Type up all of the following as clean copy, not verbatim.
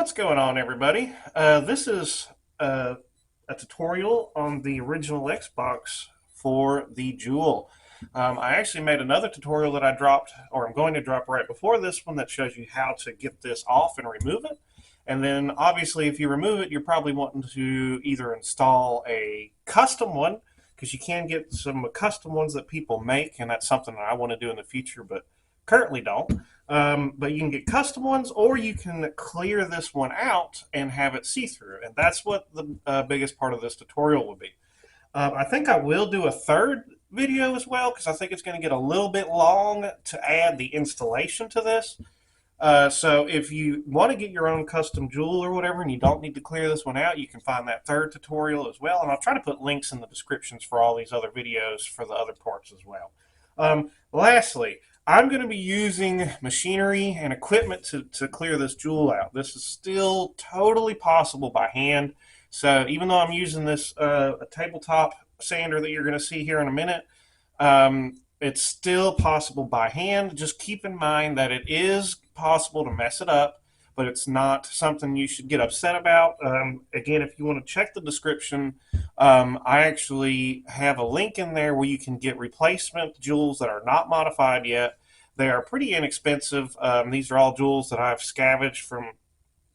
What's going on, everybody? This is a tutorial on the original Xbox for the Jewel. I actually made another tutorial that I dropped, or I'm going to drop right before this one, that shows you how to get this off and remove it. And then, obviously, if you remove it, you're probably wanting to either install a custom one, because you can get some custom ones that people make, and that's something that I want to do in the future, but currently don't. But you can get custom ones, or you can clear this one out and have it see-through, and that's what the biggest part of this tutorial will be. I think I will do a third video as well, because I think it's going to get a little bit long to add the installation to this. So if you want to get your own custom Jewel or whatever, and you don't need to clear this one out, you can find that third tutorial as well, and I'll try to put links in the descriptions for all these other videos for the other parts as well. Lastly, I'm going to be using machinery and equipment to clear this Jewel out. This is still totally possible by hand. So even though I'm using this a tabletop sander that you're going to see here in a minute, it's still possible by hand. Just keep in mind that it is possible to mess it up, but it's not something you should get upset about. Again, if you want to check the description, I actually have a link in there where you can get replacement Jewels that are not modified yet. They are pretty inexpensive. These are all Jewels that I've scavenged from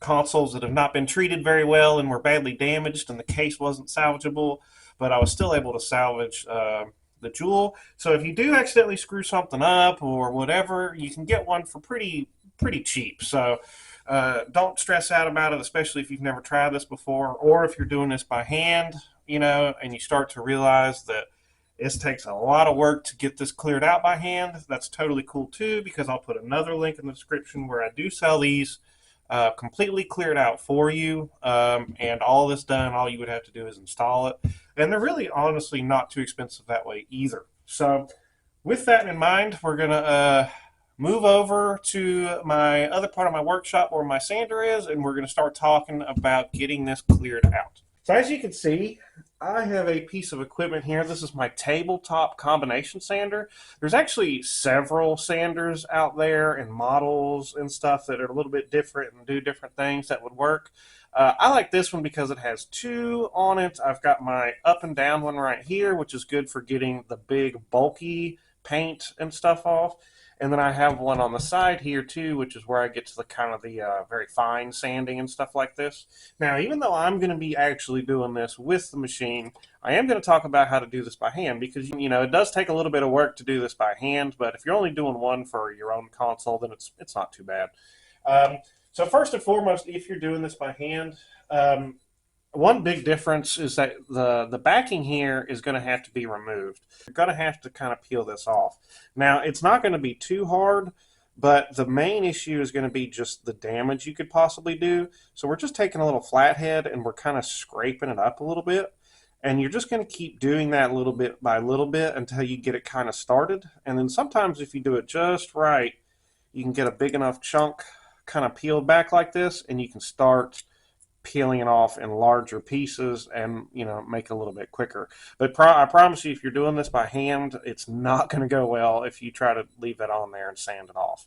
consoles that have not been treated very well and were badly damaged, and the case wasn't salvageable, but I was still able to salvage the Jewel. So if you do accidentally screw something up or whatever, you can get one for pretty cheap. So don't stress out about it, especially if you've never tried this before, or if you're doing this by hand, and you start to realize that this takes a lot of work to get this cleared out by hand. That's totally cool too, because I'll put another link in the description where I do sell these completely cleared out for you, and all this done, all you would have to do is install it, and they're really honestly not too expensive that way either. So with that in mind, we're gonna move over to my other part of my workshop where my sander is, and we're gonna start talking about getting this cleared out. So as you can see, I have a piece of equipment here. This is my tabletop combination sander. There's actually several sanders out there and models and stuff that are a little bit different and do different things that would work. I like this one because it has two on it. I've got my up and down one right here, which is good for getting the big bulky paint and stuff off. And then I have one on the side here too, which is where I get to the kind of the very fine sanding and stuff like this. Now, even though I'm going to be actually doing this with the machine, I am going to talk about how to do this by hand, because it does take a little bit of work to do this by hand. But if you're only doing one for your own console, then it's not too bad. So first and foremost, if you're doing this by hand, one big difference is that the backing here is going to have to be removed. You're going to have to kind of peel this off. Now, it's not going to be too hard, but the main issue is going to be just the damage you could possibly do. So we're just taking a little flathead and we're kind of scraping it up a little bit. And you're just going to keep doing that little bit by little bit until you get it kind of started. And then sometimes if you do it just right, you can get a big enough chunk kind of peeled back like this, and you can start peeling it off in larger pieces and make it a little bit quicker. But I promise you, if you're doing this by hand, it's not going to go well if you try to leave that on there and sand it off.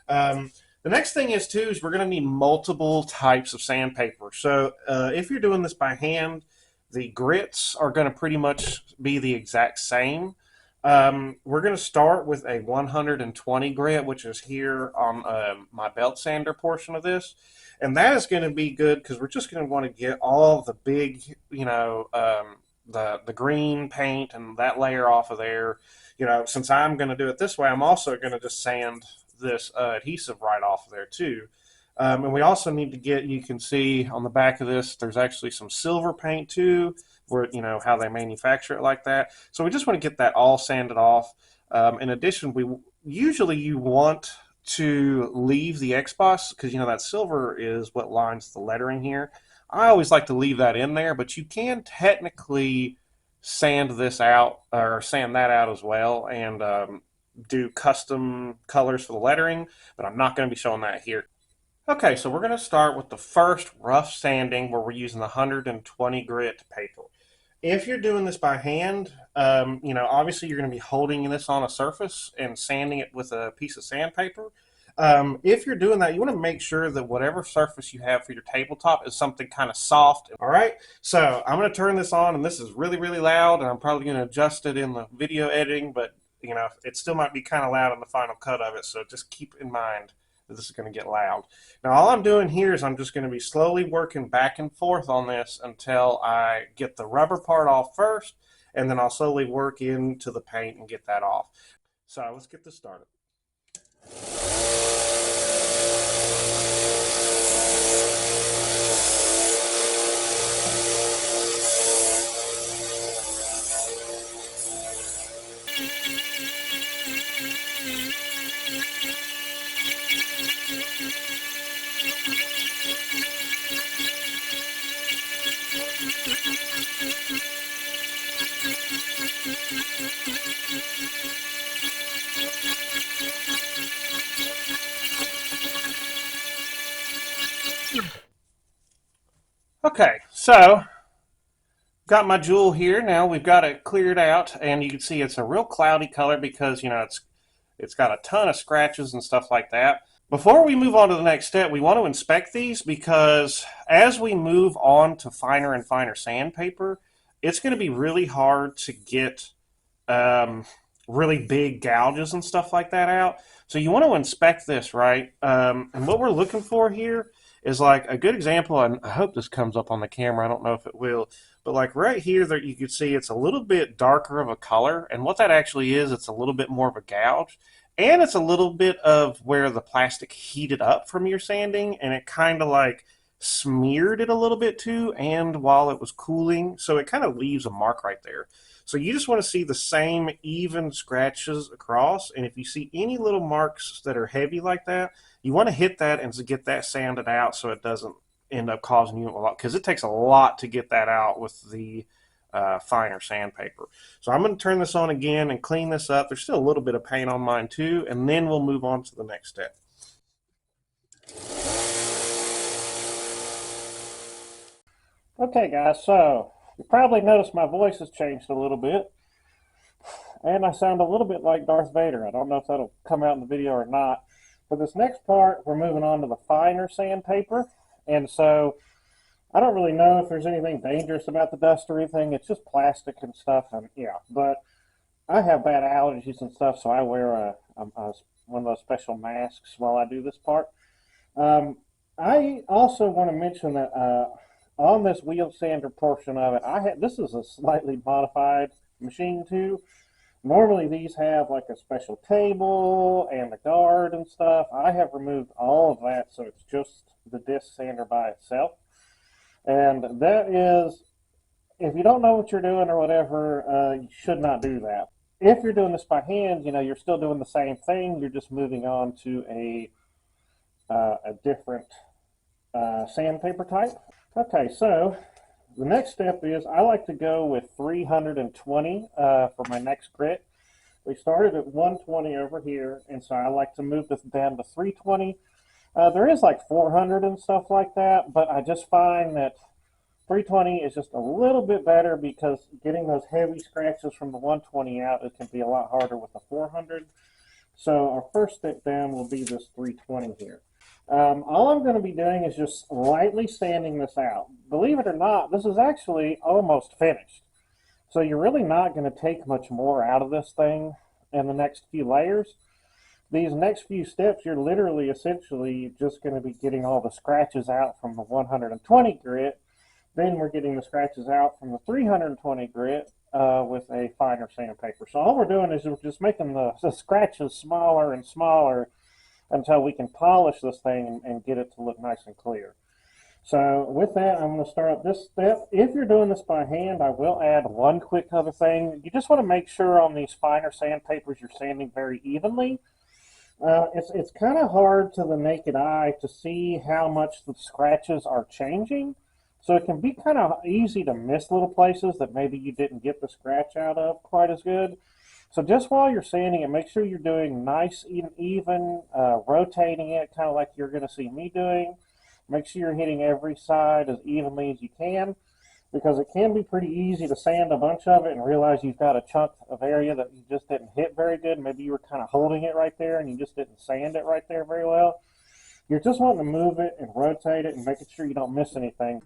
The next thing is we're going to need multiple types of sandpaper. So if you're doing this by hand, the grits are going to pretty much be the exact same. We're going to start with a 120 grit, which is here on my belt sander portion of this. And that is going to be good because we're just going to want to get all the big, the green paint and that layer off of there. Since I'm going to do it this way, I'm also going to just sand this adhesive right off of there too. And we also need to get, you can see on the back of this, there's actually some silver paint too, where, how they manufacture it like that. So we just want to get that all sanded off. In addition, you want to leave the Xbox, because that silver is what lines the lettering here. I always like to leave that in there, but you can technically sand this out or sand that out as well, and do custom colors for the lettering, but I'm not going to be showing that here. Okay, so we're going to start with the first rough sanding, where we're using the 120 grit paper. If you're doing this by hand, obviously you're going to be holding this on a surface and sanding it with a piece of sandpaper. If you're doing that, you want to make sure that whatever surface you have for your tabletop is something kind of soft. All right, so I'm going to turn this on, and this is really, really loud, and I'm probably going to adjust it in the video editing, but you know, it still might be kind of loud in the final cut of it, so just keep in mind that this is going to get loud. Now, all I'm doing here is I'm just going to be slowly working back and forth on this until I get the rubber part off first, and then I'll slowly work into the paint and get that off. So let's get this started. Okay, so got my jewel here. Now we've got it cleared out, and you can see it's a real cloudy color because, you know, it's got a ton of scratches and stuff like that. Before we move on to the next step, we want to inspect these because as we move on to finer and finer sandpaper, it's going to be really hard to get really big gouges and stuff like that out. So you want to inspect this, right? And what we're looking for here is like a good example, and I hope this comes up on the camera. I don't know if it will, but like right here that you can see it's a little bit darker of a color, and what that actually is, it's a little bit more of a gouge, and it's a little bit of where the plastic heated up from your sanding, and it kind of like smeared it a little bit too, and while it was cooling, so it kind of leaves a mark right there. So you just want to see the same even scratches across, and if you see any little marks that are heavy like that, you want to hit that and to get that sanded out so it doesn't end up causing you a lot, because it takes a lot to get that out with the finer sandpaper. So I'm going to turn this on again and clean this up. There's still a little bit of paint on mine too, and then we'll move on to the next step. Okay guys, so you probably noticed my voice has changed a little bit, and I sound a little bit like Darth Vader. I don't know if that'll come out in the video or not. For this next part, we're moving on to the finer sandpaper, and so I don't really know if there's anything dangerous about the dust or anything. It's just plastic and stuff, and yeah, but I have bad allergies and stuff, so I wear one of those special masks while I do this part. I also want to mention that on this wheel sander portion of it, this is a slightly modified machine too. Normally these have like a special table and a guard and stuff. I have removed all of that, so it's just the disc sander by itself. And that is, if you don't know what you're doing or whatever, you should not do that. If you're doing this by hand, you know, you're still doing the same thing. You're just moving on to a different sandpaper type. Okay, so the next step is I like to go with 320 for my next grit. We started at 120 over here, and so I like to move this down to 320. There is like 400 and stuff like that, but I just find that 320 is just a little bit better because getting those heavy scratches from the 120 out, it can be a lot harder with the 400. So our first step down will be this 320 here. All I'm going to be doing is just lightly sanding this out. Believe it or not, this is actually almost finished. So you're really not going to take much more out of this thing in the next few layers. These next few steps, you're literally essentially just going to be getting all the scratches out from the 120 grit. Then we're getting the scratches out from the 320 grit with a finer sandpaper. So all we're doing is we're just making the scratches smaller and smaller until we can polish this thing and get it to look nice and clear. So with that, I'm going to start this step. If you're doing this by hand, I will add one quick other thing. You just want to make sure on these finer sandpapers you're sanding very evenly. It's kind of hard to the naked eye to see how much the scratches are changing. So it can be kind of easy to miss little places that maybe you didn't get the scratch out of quite as good. So just while you're sanding it, make sure you're doing nice and even, rotating it kind of like you're going to see me doing. Make sure you're hitting every side as evenly as you can. because it can be pretty easy to sand a bunch of it and realize you've got a chunk of area that you just didn't hit very good. Maybe you were kind of holding it right there and you just didn't sand it right there very well. You're just wanting to move it and rotate it and making sure you don't miss anything.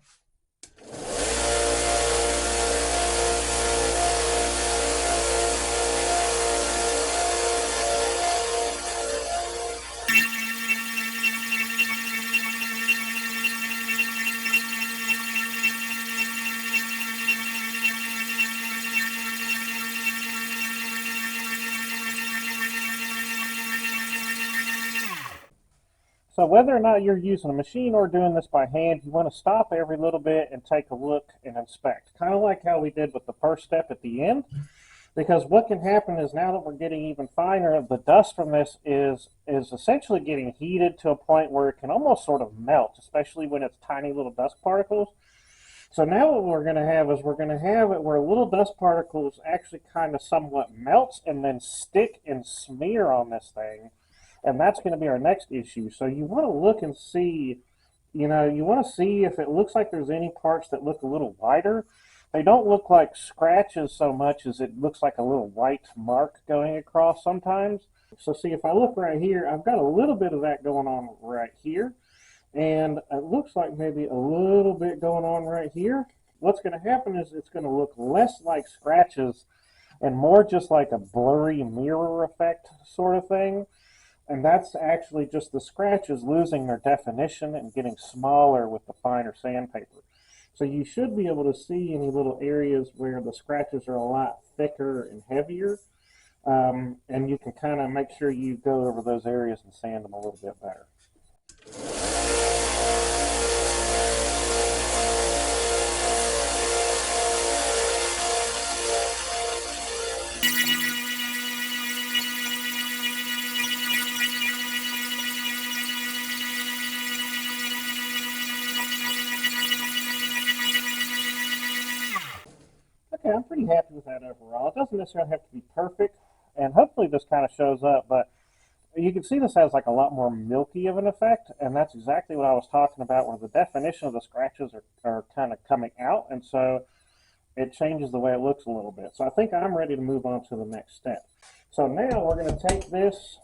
So whether or not you're using a machine or doing this by hand, you want to stop every little bit and take a look and inspect. Kind of like how we did with the first step at the end. Because what can happen is now that we're getting even finer, the dust from this is essentially getting heated to a point where it can almost sort of melt, especially when it's tiny little dust particles. So now what we're going to have is we're going to have it where little dust particles actually kind of somewhat melt and then stick and smear on this thing. And that's going to be our next issue. So you want to look and see, you want to see if it looks like there's any parts that look a little whiter. They don't look like scratches so much as it looks like a little white mark going across sometimes. So see, if I look right here, I've got a little bit of that going on right here. And it looks like maybe a little bit going on right here. What's going to happen is it's going to look less like scratches and more just like a blurry mirror effect sort of thing. And that's actually just the scratches losing their definition and getting smaller with the finer sandpaper. So you should be able to see any little areas where the scratches are a lot thicker and heavier. And you can kind of make sure you go over those areas and sand them a little bit better. Okay, I'm pretty happy with that overall. It doesn't necessarily have to be perfect, and hopefully this kind of shows up, but you can see this has like a lot more milky of an effect, and that's exactly what I was talking about, where the definition of the scratches are kind of coming out, and so it changes the way it looks a little bit. So I think I'm ready to move on to the next step. So now we're going to take this,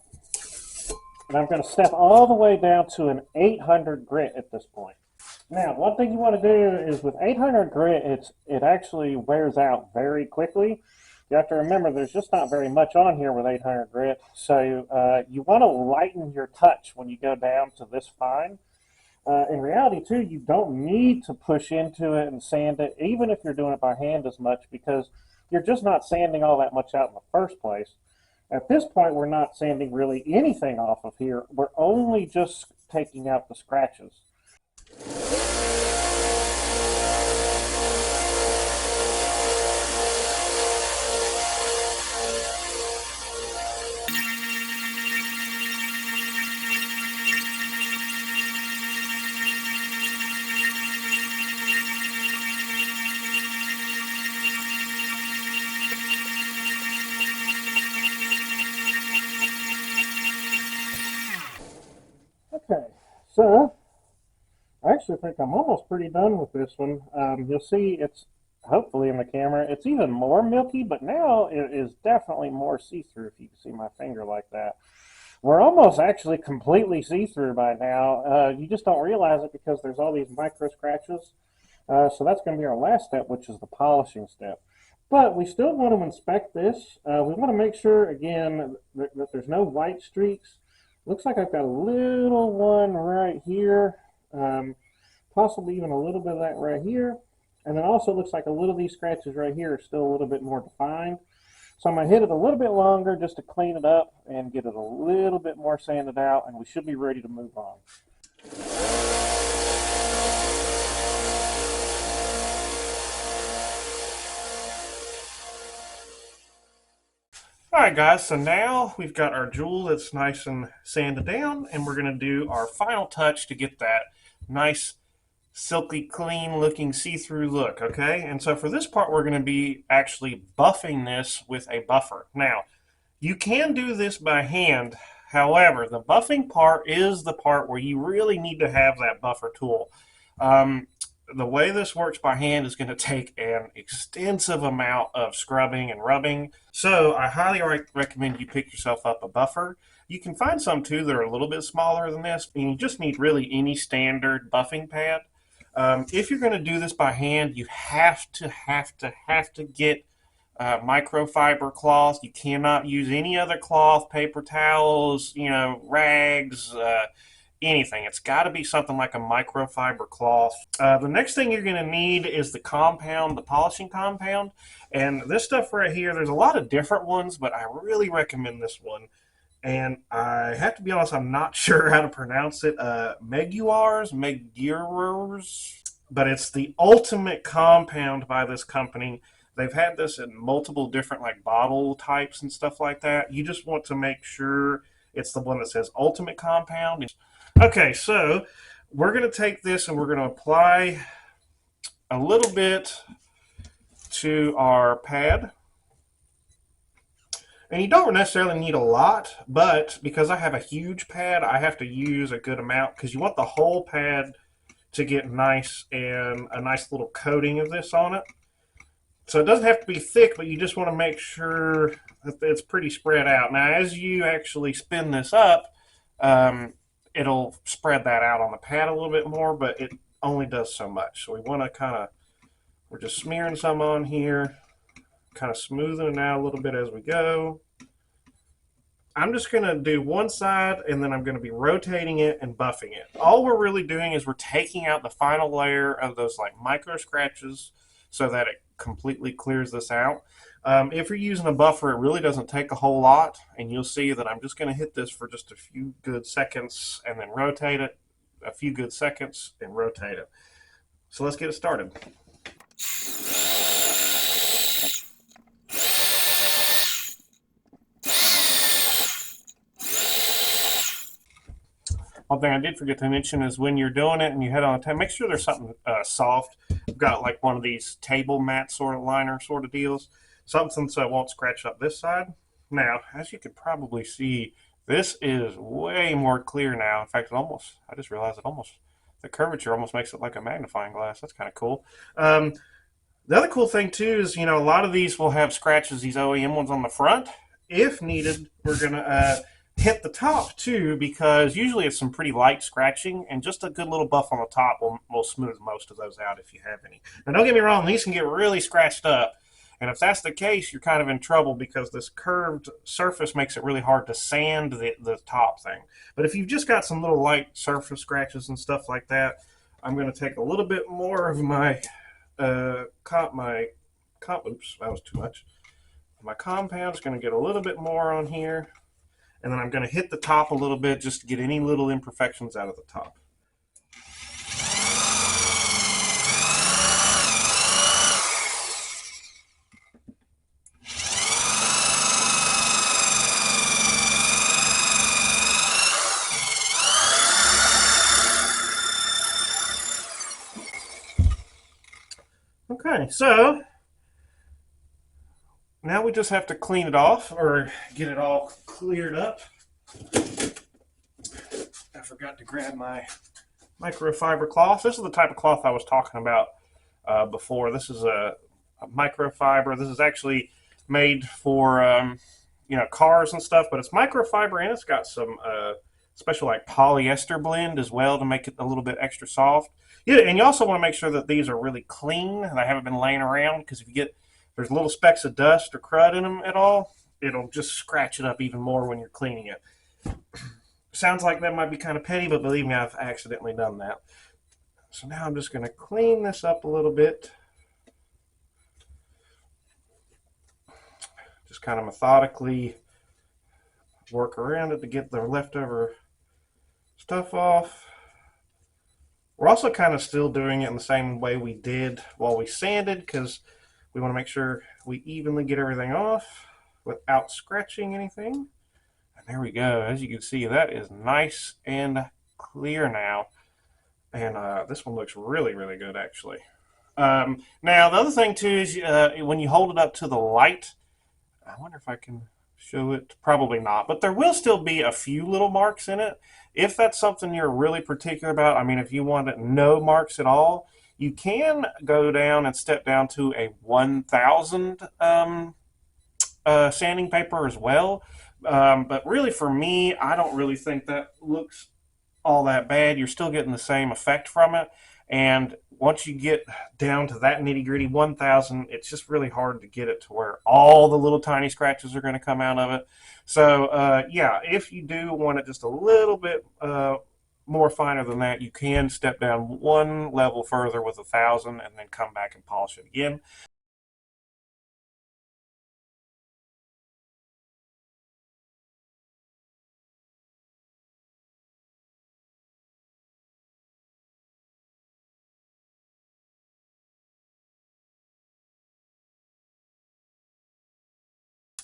and I'm going to step all the way down to an 800 grit at this point. Now, one thing you want to do is with 800 grit, it actually wears out very quickly. You have to remember there's just not very much on here with 800 grit, so you want to lighten your touch when you go down to this fine. In reality, too, you don't need to push into it and sand it, even if you're doing it by hand as much, because you're just not sanding all that much out in the first place. At this point, we're not sanding really anything off of here. We're only just taking out the scratches. Okay, so I actually think I'm almost pretty done with this one. You'll see it's, hopefully in the camera, it's even more milky, but now it is definitely more see-through, if you can see my finger like that. We're almost actually completely see-through by now. You just don't realize it because there's all these micro scratches. So that's going to be our last step, which is the polishing step. But we still want to inspect this. We want to make sure, again, that there's no white streaks. Looks like I've got a little one right here. Possibly even a little bit of that right here. And then also looks like a little of these scratches right here are still a little bit more defined. So I'm going to hit it a little bit longer just to clean it up and get it a little bit more sanded out, and we should be ready to move on. Alright guys, so now we've got our jewel that's nice and sanded down, and we're going to do our final touch to get that nice silky clean looking see-through look. Okay, and so for this part we're going to be actually buffing this with a buffer. Now you can do this by hand, however the buffing part is the part where you really need to have that buffer tool. the way this works by hand is going to take an extensive amount of scrubbing and rubbing. So I highly recommend you pick yourself up a buffer. You can find some too that are a little bit smaller than this, and you just need really any standard buffing pad. If you're going to do this by hand, you have to get microfiber cloth. You cannot use any other cloth, paper towels, rags, anything. It's got to be something like a microfiber cloth. The next thing you're going to need is the compound, the polishing compound. And this stuff right here, there's a lot of different ones, but I really recommend this one. And I have to be honest, I'm not sure how to pronounce it. Meguiar's, but it's the ultimate compound by this company. They've had this in multiple different like bottle types and stuff like that. You just want to make sure it's the one that says ultimate compound. Okay, so we're going to take this and we're going to apply a little bit to our pad. And you don't necessarily need a lot, but because I have a huge pad, I have to use a good amount because you want the whole pad to get nice and a nice little coating of this on it. So it doesn't have to be thick, but you just want to make sure that it's pretty spread out. Now, as you actually spin this up, it'll spread that out on the pad a little bit more, but it only does so much. So we want to we're just smearing some on here, kind of smoothing it out a little bit as we go. I'm just going to do one side, and then I'm going to be rotating it and buffing it. All we're really doing is we're taking out the final layer of those like micro scratches so that it completely clears this out. If you're using a buffer, it really doesn't take a whole lot, and you'll see that I'm just going to hit this for just a few good seconds and then rotate it, a few good seconds, and rotate it. So let's get it started. One thing I did forget to mention is when you're doing it and you head on a table, make sure there's something soft. I've got like one of these table mat sort of liner sort of deals, something so it won't scratch up this side. Now, as you can probably see, this is way more clear now. In fact, I just realized the curvature almost makes it like a magnifying glass. That's kind of cool. The other cool thing too is, a lot of these will have scratches, these OEM ones on the front. If needed, we're going to hit the top too, because usually it's some pretty light scratching, and just a good little buff on the top will smooth most of those out if you have any. Now, don't get me wrong, these can get really scratched up, and if that's the case, you're kind of in trouble because this curved surface makes it really hard to sand the top thing. But if you've just got some little light surface scratches and stuff like that, I'm going to take a little bit more of my oops, that was too much. My compound is going to get a little bit more on here. And then I'm going to hit the top a little bit just to get any little imperfections out of the top. Okay, so now we just have to clean it off or get it all cleared up. I forgot to grab my microfiber cloth. This is the type of cloth I was talking about before. This is a microfiber. This is actually made for cars and stuff, but it's microfiber and it's got some special like polyester blend as well to make it a little bit extra soft. Yeah, and you also want to make sure that these are really clean and they haven't been laying around, because if there's little specks of dust or crud in them at all, it'll just scratch it up even more when you're cleaning it. Sounds like that might be kind of petty, but believe me, I've accidentally done that. So now I'm just going to clean this up a little bit. Just kind of methodically work around it to get the leftover stuff off. We're also kind of still doing it in the same way we did while we sanded, because we want to make sure we evenly get everything off without scratching anything. And there we go. As you can see, that is nice and clear now. And this one looks really, really good, actually. Now, the other thing, too, is when you hold it up to the light, I wonder if I can show it. Probably not. But there will still be a few little marks in it. If that's something you're really particular about, I mean, if you want no marks at all, You can go down and step down to a 1000 sanding paper as well. But really, for me, I don't really think that looks all that bad. You're still getting the same effect from it. And once you get down to that nitty gritty 1000, it's just really hard to get it to where all the little tiny scratches are going to come out of it. So, yeah, if you do want it just a little bit more finer than that, you can step down one level further with 1000 and then come back and polish it again.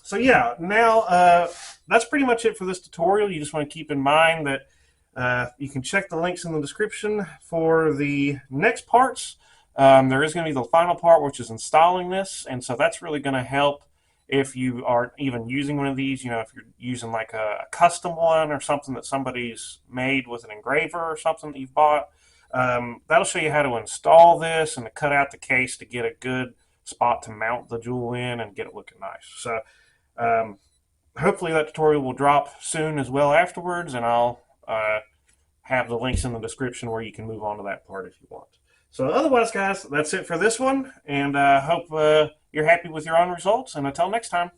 So yeah, now that's pretty much it for this tutorial. You just want to keep in mind that you can check the links in the description for the next parts. There is going to be the final part, which is installing this, and so that's really going to help if you aren't even using one of these. You know, if you're using like a custom one or something that somebody's made with an engraver or something that you've bought. That'll show you how to install this and to cut out the case to get a good spot to mount the jewel in and get it looking nice. So um, hopefully that tutorial will drop soon as well afterwards, and I'll have the links in the description where you can move on to that part if you want. So otherwise, guys, that's it for this one, and hope you're happy with your own results, and until next time.